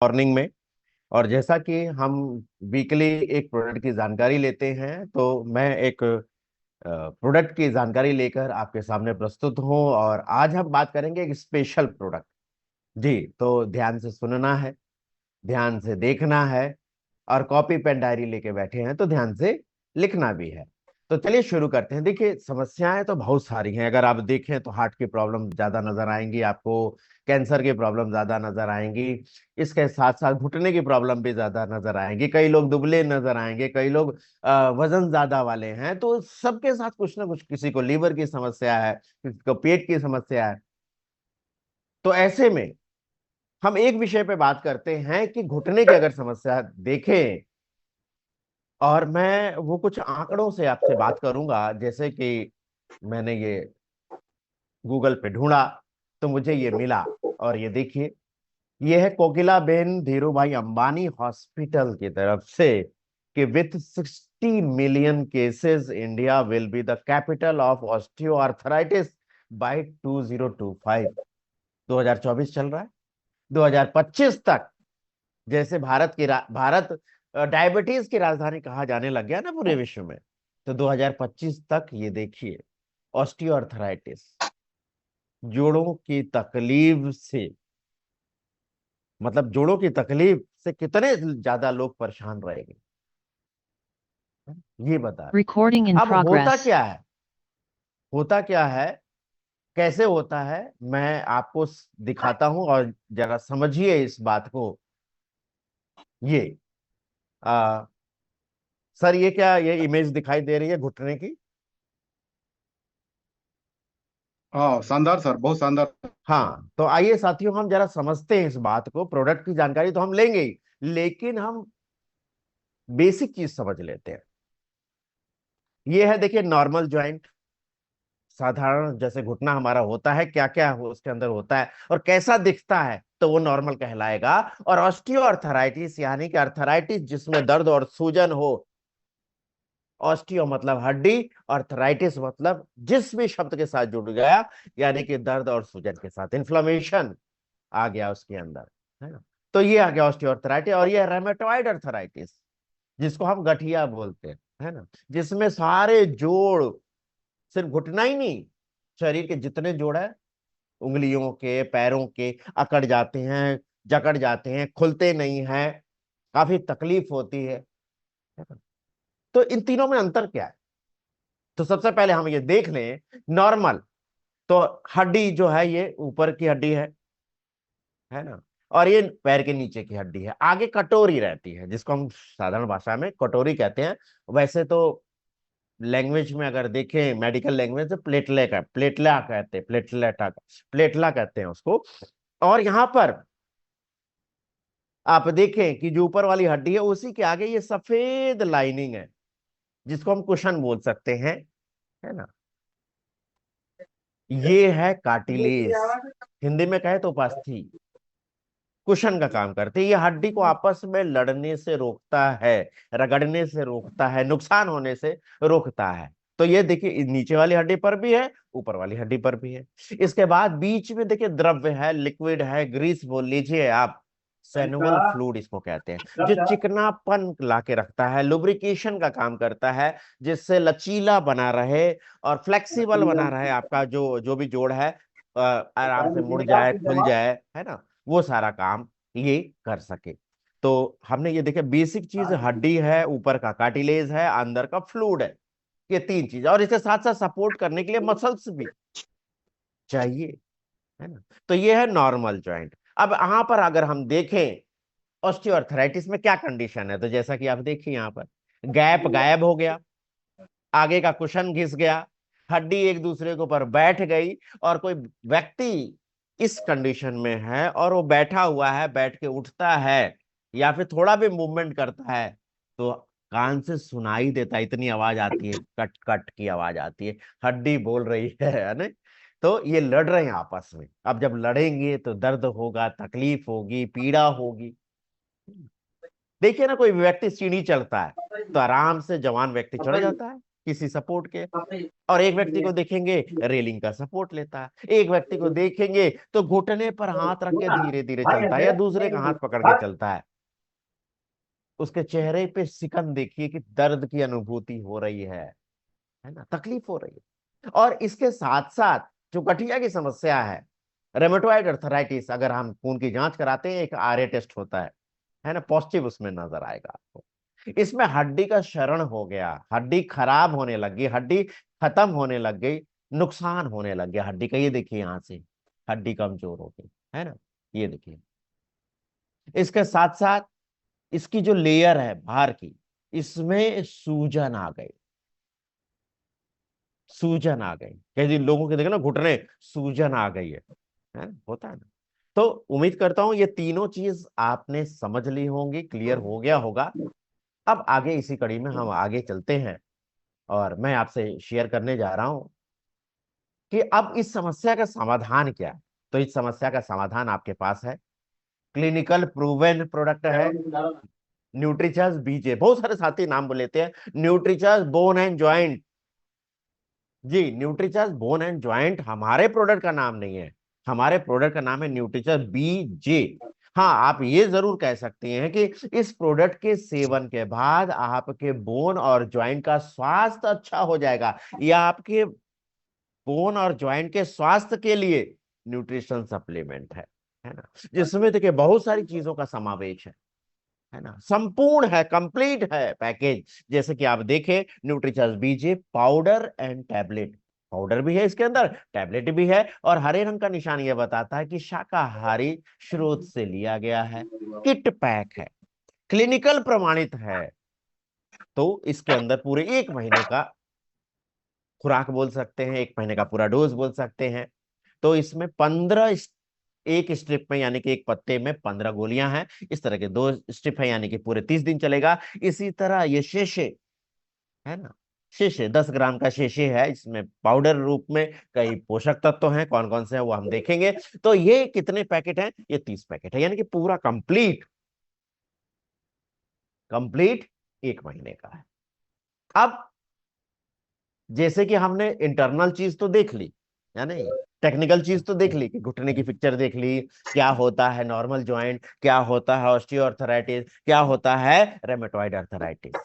Morning में। और जैसा कि हम वीकली एक प्रोडक्ट की जानकारी लेते हैं, तो मैं एक प्रोडक्ट की जानकारी लेकर आपके सामने प्रस्तुत हूँ। और आज हम बात करेंगे एक स्पेशल प्रोडक्ट। जी, तो ध्यान से सुनना है, ध्यान से देखना है, और कॉपी पेन डायरी लेके बैठे हैं तो ध्यान से लिखना भी है। तो चलिए शुरू करते हैं। देखिए, समस्याएं तो बहुत सारी हैं। अगर आप देखें तो हार्ट की प्रॉब्लम ज्यादा नजर आएंगी आपको, कैंसर की प्रॉब्लम ज्यादा नजर आएंगी, इसके साथ साथ घुटने की प्रॉब्लम भी ज्यादा नजर आएंगी। कई लोग दुबले नजर आएंगे, कई लोग वजन ज्यादा वाले हैं। तो सबके साथ कुछ ना कुछ, किसी को लीवर की समस्या है, किसी को पेट की समस्या है। तो ऐसे में हम एक विषय पे बात करते हैं कि घुटने की अगर समस्या देखें, और मैं वो कुछ आंकड़ों से आपसे बात करूंगा। जैसे कि मैंने ये गूगल पे ढूंढा तो मुझे ये मिला। और ये देखिए, ये है कोकिला बेन धीरूभाई अंबानी हॉस्पिटल की तरफ से कि with 60 million cases India will be the capital of osteoarthritis by 2025। 2024 चल रहा है, 2025 तक जैसे भारत डायबिटीज की राजधानी कहा जाने लग गया ना पूरे विश्व में, तो 2025 तक ये देखिए, ऑस्टियोआर्थराइटिस, जोड़ों की तकलीफ से, मतलब जोड़ों की तकलीफ से कितने ज्यादा लोग परेशान रहेंगे, ये बता Recording in रहे। अब होता progress. क्या है, होता क्या है, कैसे होता है, मैं आपको दिखाता हूं और जरा समझिए इस बात को। ये आ, सर, ये क्या, ये इमेज दिखाई दे रही है घुटने की? हाँ, शानदार सर, बहुत शानदार। हाँ, तो आइए साथियों, हम जरा समझते हैं इस बात को। प्रोडक्ट की जानकारी तो हम लेंगे ही, लेकिन हम बेसिक चीज समझ लेते हैं। ये है, देखिए, नॉर्मल जॉइंट। साधारण जैसे घुटना हमारा होता है, क्या क्या हो उसके अंदर होता है और कैसा दिखता है, तो वो नॉर्मल कहलाएगा। और ऑस्टियोआर्थराइटिस यानी कि अर्थराइटिस जिसमें दर्द और सूजन हो। ऑस्टियो मतलब हड्डी, अर्थराइटिस मतलब जिस भी शब्द के साथ जुड़ गया, यानी कि दर्द और सूजन के साथ इन्फ्लेमेशन आ गया उसके अंदर, है ना। तो ये आ गया ऑस्टियोआर्थराइटिस। और ये रेमेटॉइड अर्थराइटिस, जिसको हम गठिया बोलते हैं, है ना, जिसमें सारे जोड़, सिर्फ घुटना ही नहीं, शरीर के जितने जोड़ है, उंगलियों के, पैरों के, अकड़ जाते हैं, जकड़ जाते हैं, खुलते नहीं है, काफी तकलीफ होती है। तो इन तीनों में अंतर क्या है? तो सबसे पहले हम ये देख लें, नॉर्मल तो हड्डी जो है ये ऊपर की हड्डी है ना, और ये पैर के नीचे की हड्डी है। आगे कटोरी रहती है, जिसको हम साधारण भाषा में कटोरी कहते हैं। वैसे तो लैंग्वेज में अगर देखें, मेडिकल लैंग्वेज, तो प्लेटला कहते हैं, प्लेटला कहते हैं उसको। और यहां पर आप देखें कि जो ऊपर वाली हड्डी है, उसी के आगे ये सफेद लाइनिंग है, जिसको हम कुशन बोल सकते हैं, है ना। ये है कार्टिलेज, हिंदी में कहे तो उपास्थि, कुशन का काम करती है। ये हड्डी को आपस में लड़ने से रोकता है, रगड़ने से रोकता है, नुकसान होने से रोकता है। तो ये देखिए, नीचे वाली हड्डी पर भी है, ऊपर वाली हड्डी पर भी है। इसके बाद बीच में देखिए द्रव्य है, लिक्विड है, ग्रीस बोल लीजिए आप, सेनुअल फ्लूइड इसको कहते हैं, जो चिकनापन ला के रखता है, लुब्रिकेशन का काम करता है, जिससे लचीला बना रहे और फ्लेक्सिबल बना रहे आपका जो जो भी जोड़ है, आराम से मुड़ जाए, खुल जाए, है ना, वो सारा काम ये कर सके। तो हमने ये देखा, बेसिक चीज हड्डी है, ऊपर का कार्टिलेज है, अंदर का फ्लूइड है, ये तीन चीज। और इसके साथ साथ सपोर्ट करने के लिए मसल्स भी चाहिए, है ना। तो ये है नॉर्मल जॉइंट। अब यहाँ पर अगर हम देखें, ऑस्टियोआर्थराइटिस में क्या कंडीशन है, तो जैसा कि आप देखिए, यहाँ पर गैप गायब हो गया, आगे का कुशन घिस गया, हड्डी एक दूसरे के ऊपर बैठ गई। और कोई व्यक्ति इस कंडीशन में है और वो बैठा हुआ है, बैठ के उठता है या फिर थोड़ा भी मूवमेंट करता है, तो कान से सुनाई देता है, इतनी आवाज आती है, कट कट की आवाज आती है, हड्डी बोल रही है ना। तो ये लड़ रहे हैं आपस में। अब जब लड़ेंगे तो दर्द होगा, तकलीफ होगी, पीड़ा होगी। देखिए ना, कोई व्यक्ति सीढ़ी चढ़ता है तो आराम से जवान व्यक्ति चढ़ जाता है, किसी सपोर्ट के, और एक व्यक्ति को देखेंगे रेलिंग का सपोर्ट लेता है, एक व्यक्ति को देखेंगे तो घुटने पर हाथ रख के धीरे धीरे चलता है या दूसरे का हाथ पकड़ के चलता है। उसके चेहरे पे सिकन देखिए कि दर्द की अनुभूति हो रही है ना, तकलीफ हो रही है। और इसके साथ साथ जो गठिया की समस्या है, रेमेटोइड अर्थराइटिस, अगर हम खून की जांच कराते हैं, एक आरए टेस्ट होता है ना, पॉजिटिव उसमें नजर आएगा आपको। इसमें हड्डी का क्षरण हो गया, हड्डी खराब होने लग गई, हड्डी खत्म होने लग गई, नुकसान होने लग गया हड्डी का। ये देखिए यहां से हड्डी कमजोर हो गई, है ना, ये देखिए। इसके साथ साथ इसकी जो लेयर है बाहर की, इसमें सूजन आ गई, सूजन आ गई। कई दिन लोगों के देखे ना घुटने सूजन आ गई है ना? होता है ना। तो उम्मीद करता हूं ये तीनों चीज आपने समझ ली होंगी, क्लियर हो गया होगा। अब आगे इसी कड़ी में हम आगे चलते हैं, और मैं आपसे शेयर करने जा रहा हूं कि अब इस समस्या का समाधान क्या है। तो इस समस्या का समाधान आपके पास है, क्लिनिकल प्रूवन प्रोडक्ट है न्यूट्रीचर्स बीजे। बहुत सारे साथी नाम लेते हैं, न्यूट्रीचर्स बोन एंड ज्वाइंट। जी, न्यूट्रीचर्स बोन एंड ज्वाइंट हमारे प्रोडक्ट का नाम नहीं है, हमारे प्रोडक्ट का नाम है न्यूट्रीचर्स बीजे। हाँ, आप ये जरूर कह सकते हैं कि इस प्रोडक्ट के सेवन के बाद आपके बोन और ज्वाइंट का स्वास्थ्य अच्छा हो जाएगा, या आपके बोन और ज्वाइंट के स्वास्थ्य के लिए न्यूट्रिशन सप्लीमेंट है ना, जिसमें देखिए बहुत सारी चीजों का समावेश है ना, संपूर्ण है, कंप्लीट है पैकेज। जैसे कि आप देखें, न्यूट्रीचर्स बीजे पाउडर एंड टैबलेट, पाउडर भी है इसके अंदर, टैबलेट भी है, और हरे रंग का निशान यह बताता है कि शाकाहारी स्रोत से लिया गया है, किट पैक है, क्लिनिकल प्रमाणित है। तो इसके अंदर पूरे 1 महीने का खुराक बोल सकते हैं, 1 महीने का पूरा डोज बोल सकते हैं। तो इसमें 15 एक स्ट्रिप में, यानी कि एक पत्ते में 15 गोलियां हैं। इस तरह के 2 स्ट्रिप है, यानी कि पूरे 30 दिन चलेगा। इसी तरह ये शेशे है ना, शेशे 10 ग्राम का शेशे है, इसमें पाउडर रूप में कई पोषक तत्व हैं, कौन कौन से हैं वो हम देखेंगे। तो ये कितने पैकेट हैं? ये 30 पैकेट है, यानी कि पूरा कंप्लीट कंप्लीट 1 महीने का है। अब जैसे कि हमने इंटरनल चीज तो देख ली, है नहीं, टेक्निकल चीज तो देख ली कि घुटने की पिक्चर देख ली, क्या होता है नॉर्मल जॉइंट, क्या होता है ऑस्टियोआर्थराइटिस, क्या होता है रेमेटॉइड अर्थराइटिस।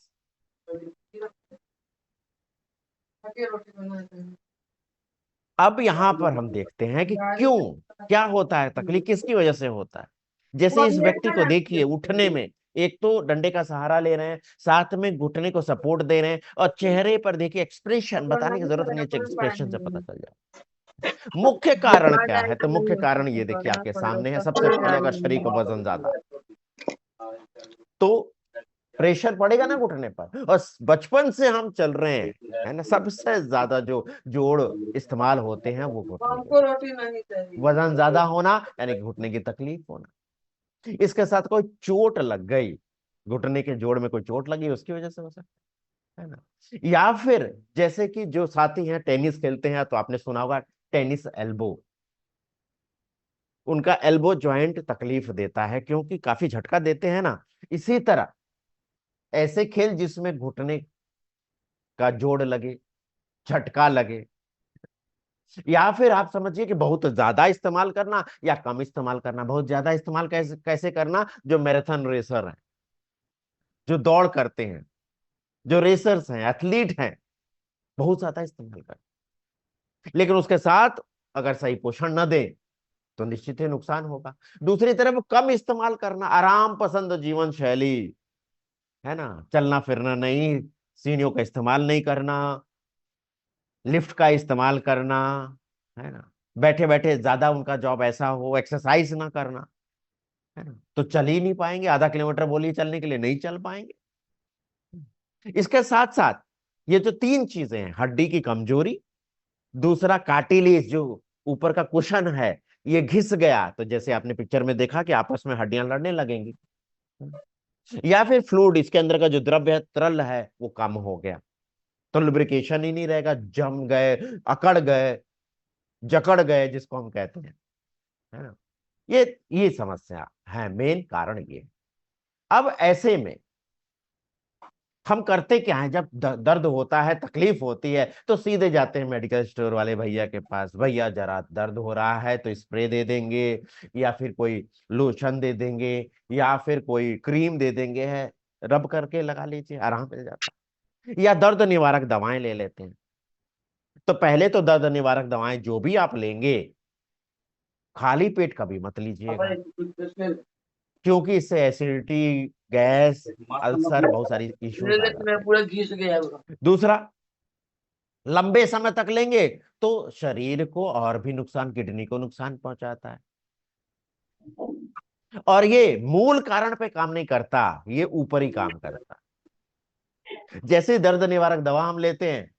अब यहां पर हम देखते हैं कि क्यों, क्या होता है, तकलीफ किसकी वजह से होता है। जैसे इस व्यक्ति को देखिए उठने में, एक तो डंडे का सहारा ले रहे हैं, साथ में घुटने को सपोर्ट दे रहे हैं, और चेहरे पर देखिए एक्सप्रेशन, बताने की जरूरत नहीं है, एक्सप्रेशन से पता चल जाए। मुख्य कारण क्या है? तो मुख्य कारण ये देखिए आपके सामने है। सबसे पहले, अगर शरीर का वजन ज्यादा तो प्रेशर पड़ेगा ना घुटने पर, और बचपन से हम चल रहे हैं, है ना, सबसे ज्यादा जो जोड़ इस्तेमाल होते हैं वो घुटने के, हमको रोटी नहीं चाहिए। वजन ज्यादा होना यानी कि घुटने की तकलीफ होना। इसके साथ कोई चोट लग गई, घुटने के जोड़ में कोई चोट लगी, उसकी वजह से हो सकता है ना। या फिर जैसे कि जो साथी हैं टेनिस खेलते हैं, तो आपने सुना होगा टेनिस एल्बो, उनका एल्बो जॉइंट तकलीफ देता है क्योंकि काफी झटका देते हैं ना। इसी तरह ऐसे खेल जिसमें घुटने का जोड़ लगे, झटका लगे, या फिर आप समझिए कि बहुत ज्यादा इस्तेमाल करना या कम इस्तेमाल करना। बहुत ज्यादा इस्तेमाल कैसे कैसे करना? जो मैराथन रेसर हैं, जो दौड़ करते हैं, जो रेसर्स हैं, एथलीट हैं, बहुत ज्यादा इस्तेमाल करते, लेकिन उसके साथ अगर सही पोषण न दे तो निश्चित ही नुकसान होगा। दूसरी तरफ कम इस्तेमाल करना, आराम पसंद जीवन शैली, है ना, चलना फिरना नहीं, सीढ़ियों का इस्तेमाल नहीं करना, लिफ्ट का इस्तेमाल करना, है ना, बैठे बैठे ज्यादा उनका जॉब ऐसा हो, एक्सरसाइज ना करना, है ना, तो चल ही नहीं पाएंगे। आधा किलोमीटर बोलिए चलने के लिए, नहीं चल पाएंगे। इसके साथ साथ ये जो 3 चीजें हैं, हड्डी की कमजोरी, दूसरा कार्टिलेज जो ऊपर का कुशन है ये घिस गया, तो जैसे आपने पिक्चर में देखा कि आपस में हड्डियां लड़ने लगेंगी, या फिर फ्लूइड, इसके अंदर का जो द्रव्य है, तरल है, वो कम हो गया, तो लुब्रिकेशन ही नहीं रहेगा, जम गए, अकड़ गए, जकड़ गए जिसको हम कहते हैं, है ना। ये समस्या है, मेन कारण ये। अब ऐसे में हम करते क्या है, जब दर्द होता है, तकलीफ होती है, तो सीधे जाते हैं मेडिकल स्टोर वाले भैया के पास। भैया जरा दर्द हो रहा है तो स्प्रे दे देंगे, या फिर कोई लोशन दे देंगे, या फिर कोई क्रीम दे देंगे, है रब करके लगा लीजिए, आराम मिल जाता है। या दर्द निवारक दवाएं ले लेते हैं। तो पहले तो दर्द निवारक दवाएं जो भी आप लेंगे, खाली पेट कभी मत लीजिएगा, क्योंकि इससे एसिडिटी, गैस, अल्सर, बहुत सारी इश्यूज आ जाते हैं। पूरा घिस गया पूरा। दूसरा, लंबे समय तक लेंगे तो शरीर को और भी नुकसान, किडनी को नुकसान पहुंचाता है। और ये मूल कारण पे काम नहीं करता, ये ऊपरी काम करता। जैसे दर्द निवारक दवा हम लेते हैं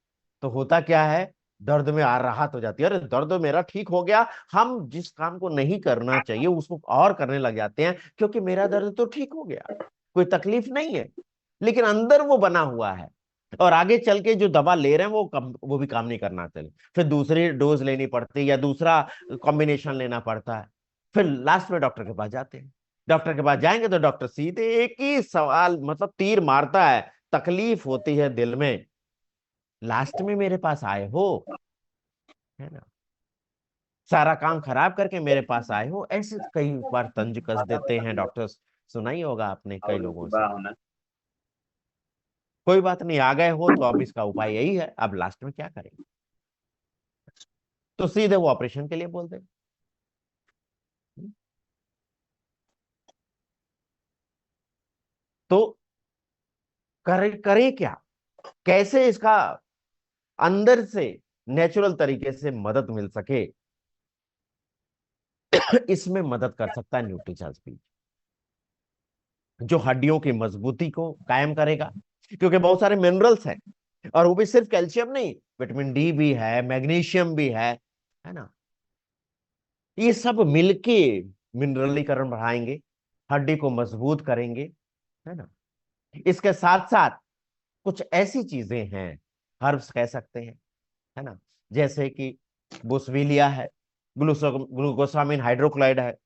तो होता क्या है, दर्द में आ राहत हो जाती है, अरे दर्द मेरा ठीक हो गया। हम जिस काम को नहीं करना चाहिए उसको और करने लग जाते हैं, क्योंकि मेरा दर्द तो ठीक हो गया, कोई तकलीफ नहीं है। लेकिन अंदर वो बना हुआ है, और आगे चल के जो दवा ले रहे हैं वो भी काम नहीं करना चले, फिर दूसरी डोज लेनी पड़ती है या दूसरा कॉम्बिनेशन लेना पड़ता है। फिर लास्ट में डॉक्टर के पास जाते हैं। डॉक्टर के पास जाएंगे तो डॉक्टर सीधे एक ही सवाल, मतलब तीर मारता है, तकलीफ होती है दिल में, लास्ट में मेरे पास आए हो, है ना, सारा काम खराब करके मेरे पास आए हो, ऐसे कई बार तंज कस देते हैं डॉक्टर्स। सुना ही होगा आपने कई लोगों से। कोई बात नहीं, आ गए हो तो अब इसका उपाय यही है, अब लास्ट में क्या करेंगे, तो सीधे वो ऑपरेशन के लिए बोल दे। तो करें क्या, कैसे इसका अंदर से नेचुरल तरीके से मदद मिल सके। इसमें मदद कर सकता है न्यूट्रीचर्स भी, जो हड्डियों की मजबूती को कायम करेगा, क्योंकि बहुत सारे मिनरल्स हैं, और वो भी सिर्फ कैल्शियम नहीं, विटामिन डी भी है, मैग्नीशियम भी है ना। ये सब मिलके मिनरलीकरण बढ़ाएंगे, हड्डी को मजबूत करेंगे, है ना। इसके साथ साथ कुछ ऐसी चीजें हैं, हर्ब्स कह सकते हैं, है ना, जैसे कि बोसविलिया है, ग्लूकोसामिन हाइड्रोक्लाइड है,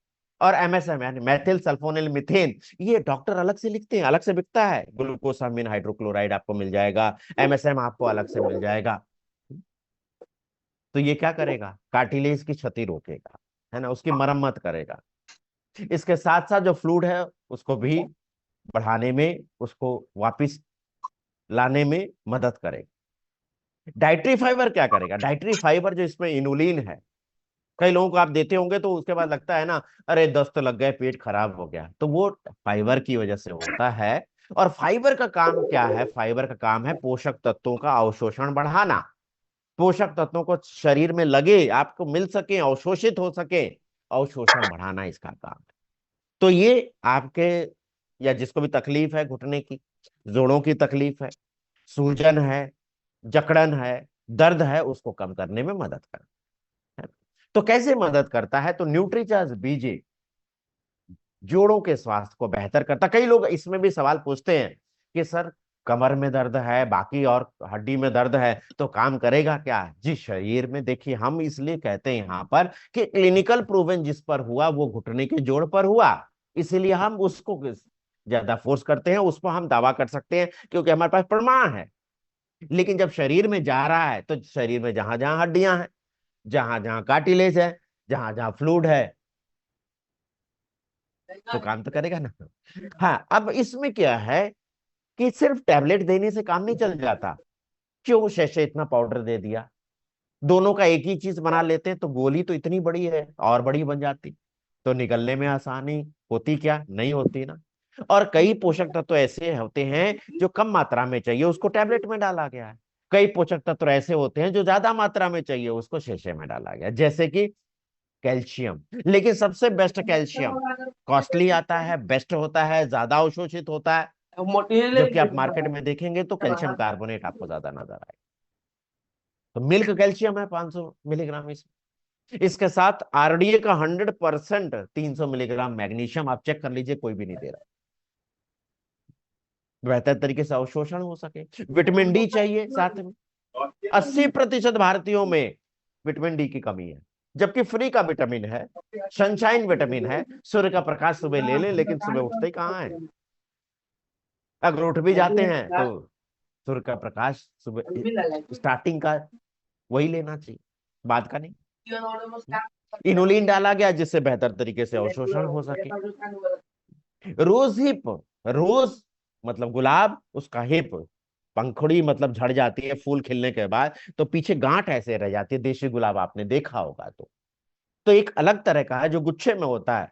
और एमएसएम यानी मेथिल सल्फोनिल मीथेन। ये डॉक्टर अलग से लिखते हैं, अलग से बिकता है, ग्लूकोसामिन हाइड्रोक्लोराइड आपको मिल जाएगा, एमएसएम आपको अलग से मिल जाएगा। तो ये क्या करेगा, कार्टिलेज की क्षति रोकेगा, है ना, उसकी मरम्मत करेगा। इसके साथ साथ जो फ्लूइड है उसको भी बढ़ाने में, उसको वापिस लाने में मदद करेगा। डाइटरी फाइबर क्या करेगा, डाइटरी फाइबर जो इसमें इनुलिन है, कई लोगों को आप देते होंगे तो उसके बाद लगता है ना, अरे दस्त लग गए, पेट खराब हो गया, तो वो फाइबर की वजह से होता है। और फाइबर का काम क्या है, फाइबर का काम है पोषक तत्वों का अवशोषण बढ़ाना, पोषक तत्वों को शरीर में लगे, आपको मिल सके, अवशोषित हो सके, अवशोषण बढ़ाना इसका काम है। तो ये आपके, या जिसको भी तकलीफ है घुटने की, जोड़ों की तकलीफ है, सूजन है, जकड़न है, दर्द है, उसको कम करने में मदद करता है। तो कैसे मदद करता है, तो न्यूट्रीचार्ज बीजे जोड़ों के स्वास्थ्य को बेहतर करता। कई लोग इसमें भी सवाल पूछते हैं कि सर कमर में दर्द है, बाकी और हड्डी में दर्द है, तो काम करेगा क्या। जी, शरीर में देखिए, हम इसलिए कहते हैं यहाँ पर कि क्लिनिकल प्रूवन जिस पर हुआ वो घुटने के जोड़ पर हुआ, इसीलिए हम उसको ज्यादा फोर्स करते हैं, उस पर हम दावा कर सकते हैं क्योंकि हमारे पास प्रमाण है। लेकिन जब शरीर में जा रहा है तो शरीर में जहां जहां हड्डियां हैं, जहां जहां कार्टिलेज है, जहां जहां फ्लूइड है, तो काम तो करेगा ना। हाँ, अब इसमें क्या है कि सिर्फ टैबलेट देने से काम नहीं चल जाता। क्यों शैशे इतना पाउडर दे दिया, दोनों का एक ही चीज बना लेते हैं तो गोली तो इतनी बड़ी है और बड़ी बन जाती, तो निकलने में आसानी होती क्या, नहीं होती ना। और कई पोषक तत्व ऐसे होते हैं जो कम मात्रा में चाहिए, उसको टैबलेट में डाला गया है। कई पोषक तत्व ऐसे होते हैं जो ज्यादा मात्रा में चाहिए, उसको शीशे में डाला गया, जैसे कि कैल्शियम। लेकिन सबसे बेस्ट कैल्शियम कॉस्टली आता है, बेस्ट होता है, ज्यादा अवशोषित होता है, मोटी ले जबकि आप मार्केट में देखेंगे तो कैल्शियम कार्बोनेट आपको ज्यादा नजर आएगा। तो मिल्क कैल्शियम है 500 मिलीग्राम इसमें। इसके साथ आरडीए का 100%, 300 मिलीग्राम मैग्नीशियम, आप चेक कर लीजिए, कोई भी नहीं दे रहा, बेहतर तरीके से अवशोषण हो सके। विटामिन डी चाहिए साथ में, 80% भारतीयों में विटामिन डी की कमी है, जबकि फ्री का विटामिन है, सनशाइन विटामिन है, सूर्य का प्रकाश सुबह ले लें, लेकिन सुबह उठते ही कहाँ है, अगर उठ भी जाते हैं तो सूर्य का प्रकाश सुबह स्टार्टिंग का वही लेना चाहिए, बाद का नहीं। इनुलिन डाला गया जिससे बेहतर तरीके से अवशोषण हो सके। रोज हिप, रोज मतलब गुलाब, उसका हिप, पंखुड़ी मतलब झड़ जाती है फूल खिलने के बाद, तो पीछे गांठ ऐसे रह जाती है, देशी गुलाब आपने देखा होगा। तो एक अलग तरह का है जो गुच्छे में होता है,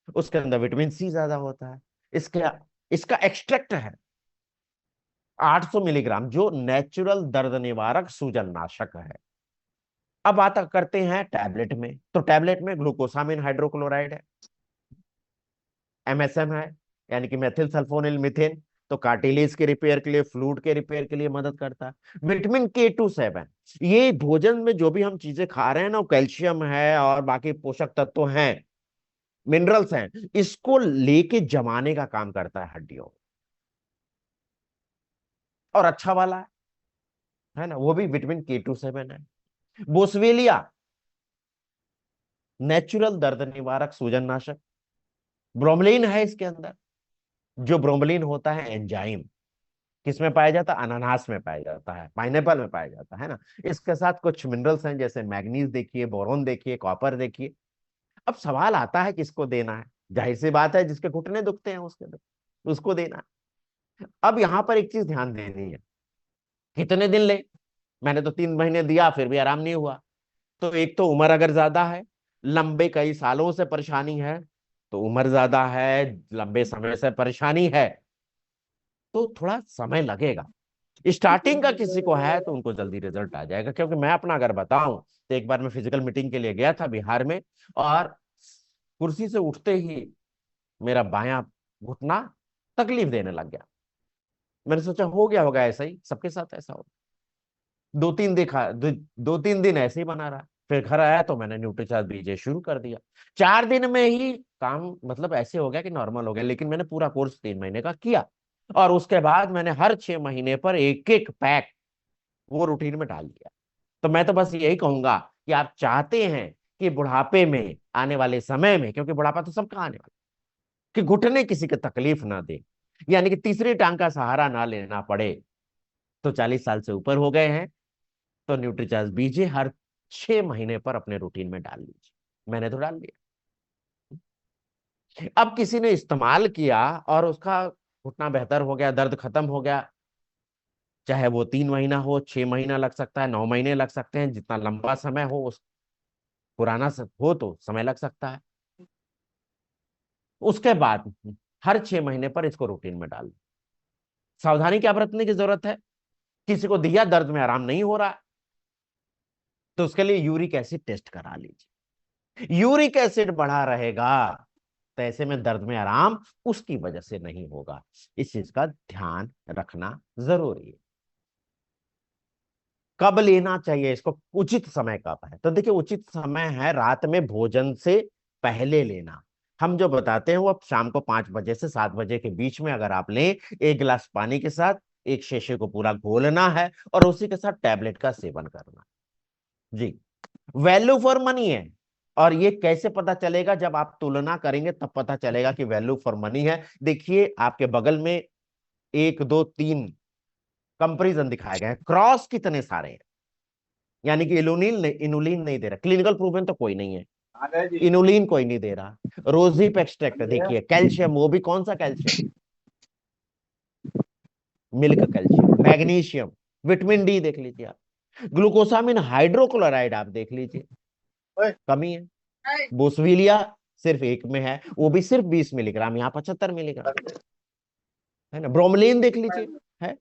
उसके अंदर विटामिन सी ज्यादा होता है। इसके इसका एक्सट्रैक्ट है 800 मिलीग्राम, जो नेचुरल दर्द निवारक सूजन नाशक है। अब बात करते हैं टैबलेट में, तो टैबलेट में ग्लूकोसामिन हाइड्रोक्लोराइड है, एमएसएम है, यानी कि मेथिल सल्फोनिल मीथेन, तो कार्टिलेज के रिपेयर के लिए, फ्लूइड के रिपेयर के लिए मदद करता है। विटामिन K27, ये भोजन में जो भी हम चीजें खा रहे हैं ना, कैल्शियम है और बाकी पोषक तत्व हैं, मिनरल्स हैं, इसको लेके जमाने का काम करता है हड्डियों में। और अच्छा वाला है ना, वो भी विटामिन K27 है। बोसवेलिया, नेचुरल दर्द निवारक सूजन नाशक। ब्रोमलिन है इसके अंदर, जो ब्रोमलिन होता है एंजाइम, किसमें पाया जाता है? अनानास में पाया जाता है, पाइनएप्पल में पाया जाता है ना। इसके साथ कुछ मिनरल्स हैं, जैसे मैग्नीज देखिए, बोरोन देखिए, कॉपर देखिए। अब सवाल आता है किसको देना है? जाहिर सी बात है जिसके घुटने दुखते हैं उसको देना है। अब यहाँ पर एक चीज ध्यान देनी है, कितने दिन ले? मैंने तो 3 महीने दिया फिर भी आराम नहीं हुआ। तो एक तो उम्र अगर ज्यादा है, लंबे कई सालों से परेशानी है, तो उम्र ज्यादा है, लंबे समय से परेशानी है, तो थोड़ा समय लगेगा। स्टार्टिंग का किसी को है तो उनको जल्दी रिजल्ट आ जाएगा, क्योंकि मैं अपना अगर बताऊं तो एक बार मैं फिजिकल मीटिंग के लिए गया था बिहार में, और कुर्सी से उठते ही मेरा बायां घुटना तकलीफ देने लग गया। मैंने सोचा हो गया होगा, ऐसा ही सबके साथ ऐसा हो। 2-3 दिन ऐसे ही बना रहा, फिर घर आया तो मैंने न्यूट्रीचार्ज बीजे शुरू कर दिया। 4 दिन में ही काम मतलब ऐसे हो गया कि नॉर्मल हो गया, लेकिन मैंने पूरा कोर्स 3 महीने का किया, और उसके बाद मैंने हर 6 महीने पर एक एक पैक वो रूटीन में डाल दिया। तो मैं तो बस यही कहूंगा कि आप चाहते हैं कि बुढ़ापे में आने वाले समय में, क्योंकि बुढ़ापा तो सबका आने वाला, कि घुटने किसी को तकलीफ ना दे, यानी कि तीसरी टांग का सहारा ना लेना पड़े, तो 40 साल से ऊपर हो गए हैं तो न्यूट्रीचार्ज बीजे हर 6 महीने पर अपने रूटीन में डाल लीजिए। मैंने तो डाल दिया। अब किसी ने इस्तेमाल किया और उसका घुटना बेहतर हो गया, दर्द खत्म हो गया, चाहे वो 3 महीना हो, 6 महीना लग सकता है, 9 महीने लग सकते हैं, जितना लंबा समय हो, उस पुराना हो तो समय लग सकता है। उसके बाद हर 6 महीने पर इसको रूटीन में डाल। सावधानी क्या बरतने की जरूरत है? किसी को दिया, दर्द में आराम नहीं हो रहा, तो उसके लिए यूरिक एसिड टेस्ट करा लीजिए। यूरिक एसिड बढ़ा रहेगा तो ऐसे में दर्द में आराम उसकी वजह से नहीं होगा। इस चीज का ध्यान रखना जरूरी है। कब लेना चाहिए इसको, उचित समय कब है? तो देखिए, उचित समय है रात में भोजन से पहले लेना। हम जो बताते हैं वो शाम को 5 बजे से 7 बजे के बीच में अगर आप लें, एक गिलास पानी के साथ एक शीशे को पूरा घोलना है, और उसी के साथ टैबलेट का सेवन करना। जी, वैल्यू फॉर मनी है। और ये कैसे पता चलेगा? जब आप तुलना करेंगे तब पता चलेगा कि वैल्यू फॉर मनी है। देखिए आपके बगल में 1 2 3 कंपेरिजन दिखाए गए हैं, क्रॉस कितने सारे हैं, यानी कि इनुलिन नहीं दे रहा, क्लिनिकल प्रूवन तो कोई नहीं है, इनुलिन कोई नहीं दे रहा। रोजिप एक्सट्रैक्ट देखिए, कैल्शियम, वो भी कौन सा calcium? Milk calcium, magnesium, vitamin D देख लीजिए आप, ग्लूकोसामिन हाइड्रोक्लोराइड आप देख लीजिए, कमी है। बोसविलिया सिर्फ एक में है, वो भी सिर्फ 20 मिलीग्राम, यहाँ 75 मिलीग्राम है ना। ब्रोमलीन देख लीजिए, है।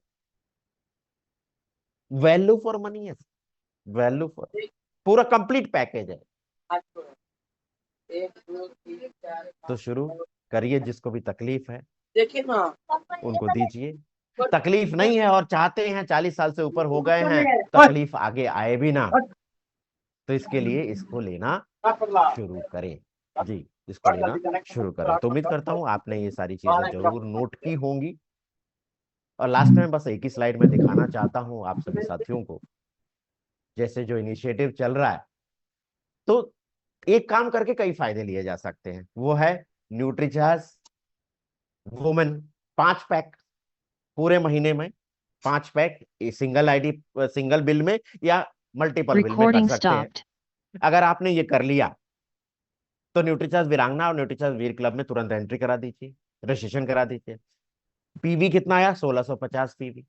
वैल्यू फॉर मनी है, वैल्यू फॉर, पूरा कंप्लीट पैकेज है। तो शुरू करिए, जिसको भी तकलीफ है देखिए ना, उनको दीजिए। तकलीफ नहीं है और चाहते हैं 40 साल से ऊपर हो गए हैं तकलीफ आगे आए भी ना, तो इसके लिए इसको लेना शुरू करें। जी, इसको लेना शुरू करें। तो उम्मीद करता हूं आपने ये सारी चीजें जरूर नोट की होंगी। और लास्ट में बस एक ही स्लाइड में दिखाना चाहता हूं आप सभी साथियों को, जैसे जो इनिशिएटिव चल रहा है, तो एक काम करके कई फायदे लिए जा सकते हैं। वो है न्यूट्रीचार्ज वुमेन 5 पैक, पूरे महीने में 5 pack single ID single bill में या मल्टीपल बिल में कर Recording सकते हैं। stopped. अगर आपने ये कर लिया तो न्यूट्रीचॉइस वीरांगना और न्यूट्रीचॉइस वीर क्लब में तुरंत एंट्री करा दीजिए, रजिस्ट्रेशन करा दीजिए। पीवी कितना आया? 1650 पीवी।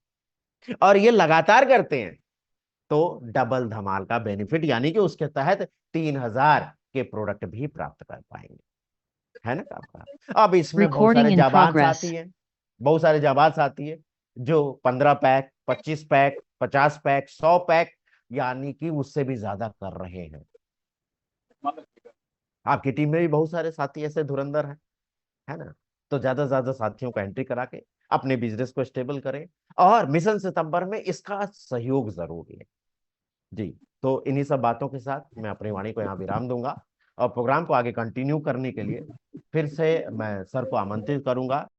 और ये लगातार करते हैं तो डबल धमाल का बेनिफिट, यानी कि उसके तहत 3000 के प्रोडक्ट भी प्राप्त कर पाएंगे, है ना आपका। अब इसमें बहुत Recording सारे in जाबाज progress. साथी हैं, बहुत सारे जाबाज साथी है जो 15 पैक, 25 पैक, 50 पैक, 100 पैक, यानी कि उससे भी ज्यादा कर रहे हैं। आपकी टीम में भी बहुत सारे साथी ऐसे धुरंधर हैं, है ना। तो ज्यादा से ज्यादा साथियों का एंट्री करा के अपने बिजनेस को स्टेबल करें, और मिशन सितंबर में इसका सहयोग जरूरी है जी। तो इन्हीं सब बातों के साथ मैं अपनी वाणी को यहाँ विराम दूंगा, और प्रोग्राम को आगे कंटिन्यू करने के लिए फिर से मैं सर को आमंत्रित करूंगा।